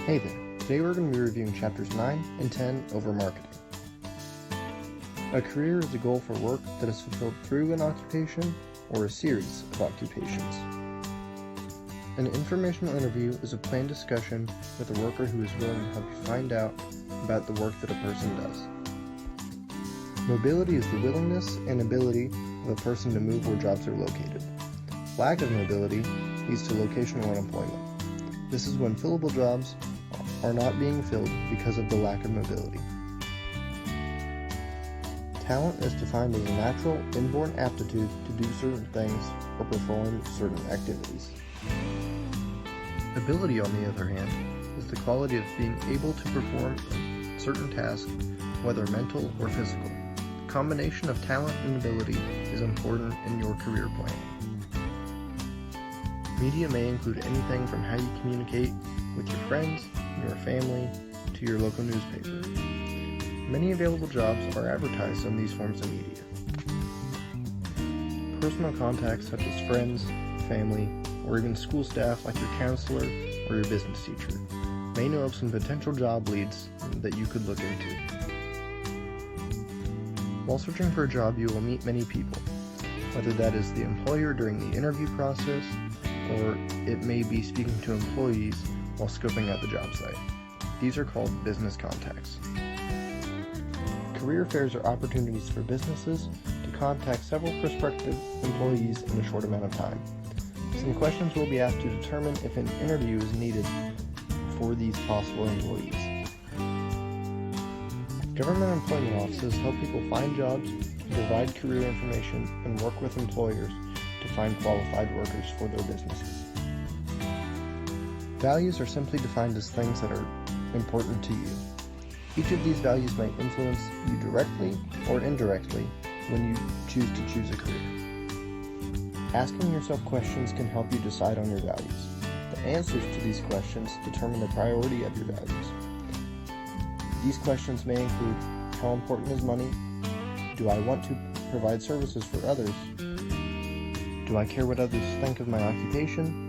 Hey there, today we're going to be reviewing chapters 9 and 10 over marketing. A career is a goal for work that is fulfilled through an occupation or a series of occupations. An informational interview is a planned discussion with a worker who is willing to help you find out about the work that a person does. Mobility is the willingness and ability of a person to move where jobs are located. Lack of mobility leads to locational unemployment. This is when fillable jobs are not being filled because of the lack of mobility. Talent is defined as a natural, inborn aptitude to do certain things or perform certain activities. Ability, on the other hand, is the quality of being able to perform a certain task, whether mental or physical. The combination of talent and ability is important in your career planning. Media may include anything from how you communicate with your friends, your family, to your local newspaper. Many available jobs are advertised on these forms of media. Personal contacts such as friends, family, or even school staff like your counselor or your business teacher may know of some potential job leads that you could look into. While searching for a job, you will meet many people, whether that is the employer during the interview process, or it may be speaking to employees while scoping out the job site. These are called business contacts. Career fairs are opportunities for businesses to contact several prospective employees in a short amount of time. Some questions will be asked to determine if an interview is needed for these possible employees. Government employment offices help people find jobs, provide career information, and work with employers to find qualified workers for their businesses. Values are simply defined as things that are important to you. Each of these values may influence you directly or indirectly when you choose a career. Asking yourself questions can help you decide on your values. The answers to these questions determine the priority of your values. These questions may include: how important is money? Do I want to provide services for others? Do I care what others think of my occupation?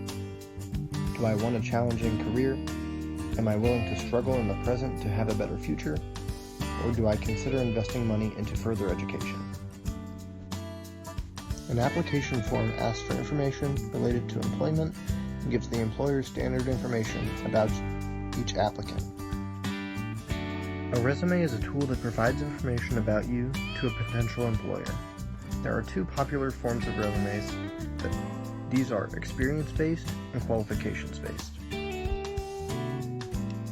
Do I want a challenging career? Am I willing to struggle in the present to have a better future? Or do I consider investing money into further education? An application form asks for information related to employment and gives the employer standard information about each applicant. A resume is a tool that provides information about you to a potential employer. There are two popular forms of resumes. These are experience-based and qualifications-based.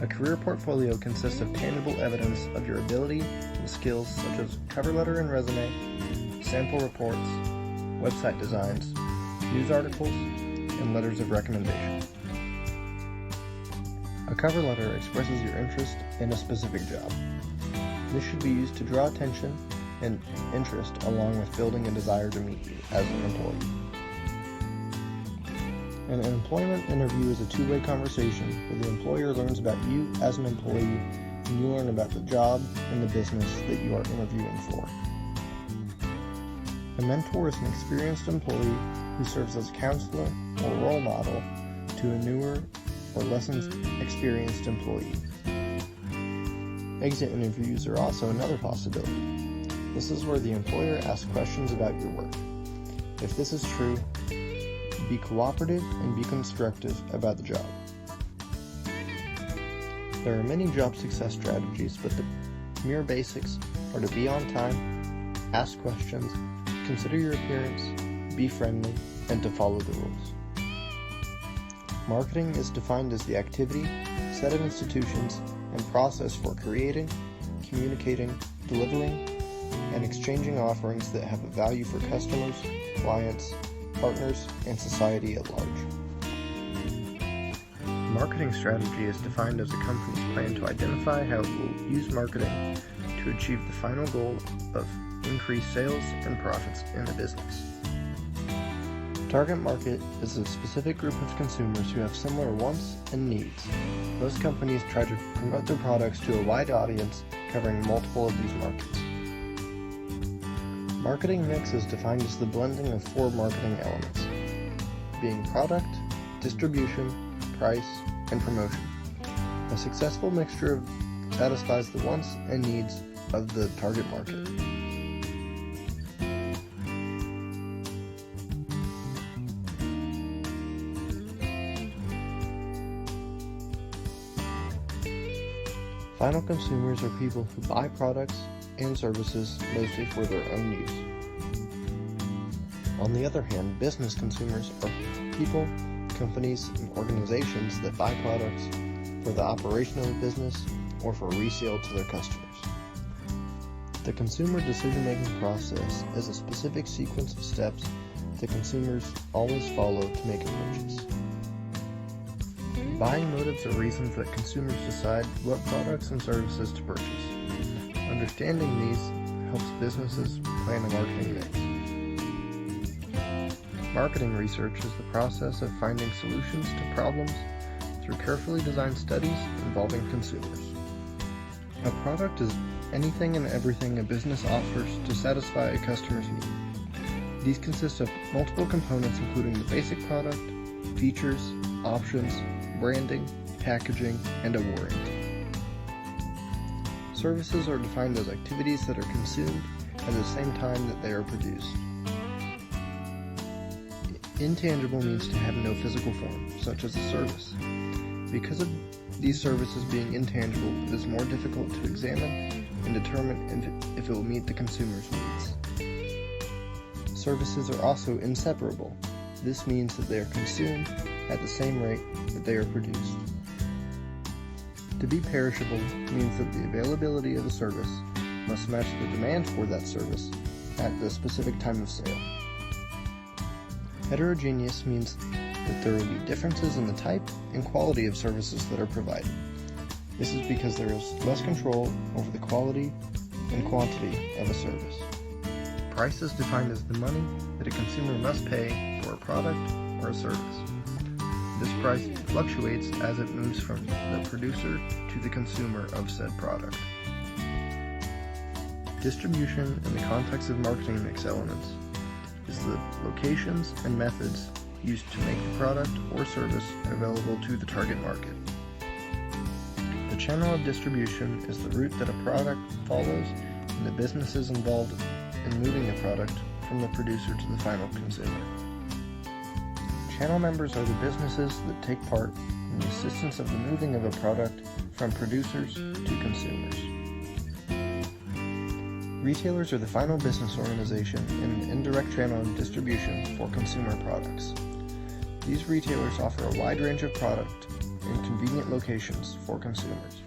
A career portfolio consists of tangible evidence of your ability and skills such as cover letter and resume, sample reports, website designs, news articles, and letters of recommendation. A cover letter expresses your interest in a specific job. This should be used to draw attention and interest along with building a desire to meet you as an employee. An employment interview is a two-way conversation where the employer learns about you as an employee and you learn about the job and the business that you are interviewing for. A mentor is an experienced employee who serves as a counselor or role model to a newer or less experienced employee. Exit interviews are also another possibility. This is where the employer asks questions about your work. If this is true, be cooperative and be constructive about the job. There are many job success strategies, but the mere basics are to be on time, ask questions, consider your appearance, be friendly, and to follow the rules. Marketing is defined as the activity, set of institutions, and process for creating, communicating, delivering, and exchanging offerings that have a value for customers, clients, partners, and society at large. Marketing strategy is defined as a company's plan to identify how it will use marketing to achieve the final goal of increased sales and profits in the business. Target market is a specific group of consumers who have similar wants and needs. Most companies try to promote their products to a wide audience covering multiple of these markets. Marketing mix is defined as the blending of four marketing elements, being product, distribution, price, and promotion. A successful mixture satisfies the wants and needs of the target market. Final consumers are people who buy products and services mostly for their own use. On the other hand, business consumers are people, companies, and organizations that buy products for the operation of a business or for resale to their customers. The consumer decision-making process is a specific sequence of steps that consumers always follow to make a purchase. Buying motives are reasons that consumers decide what products and services to purchase. Understanding these helps businesses plan a marketing mix. Marketing research is the process of finding solutions to problems through carefully designed studies involving consumers. A product is anything and everything a business offers to satisfy a customer's need. These consist of multiple components including the basic product, features, options, branding, packaging, and a warranty. Services are defined as activities that are consumed at the same time that they are produced. Intangible means to have no physical form, such as a service. Because of these services being intangible, it is more difficult to examine and determine if it will meet the consumer's needs. Services are also inseparable. This means that they are consumed at the same rate that they are produced. To be perishable means that the availability of a service must match the demand for that service at the specific time of sale. Heterogeneous means that there will be differences in the type and quality of services that are provided. This is because there is less control over the quality and quantity of a service. Price is defined as the money that a consumer must pay for a product or a service. This price fluctuates as it moves from the producer to the consumer of said product. Distribution in the context of marketing mix elements is the locations and methods used to make the product or service available to the target market. The channel of distribution is the route that a product follows and the businesses involved in moving the product from the producer to the final consumer. Channel members are the businesses that take part in the assistance of the moving of a product from producers to consumers. Retailers are the final business organization in an indirect channel of distribution for consumer products. These retailers offer a wide range of product in convenient locations for consumers.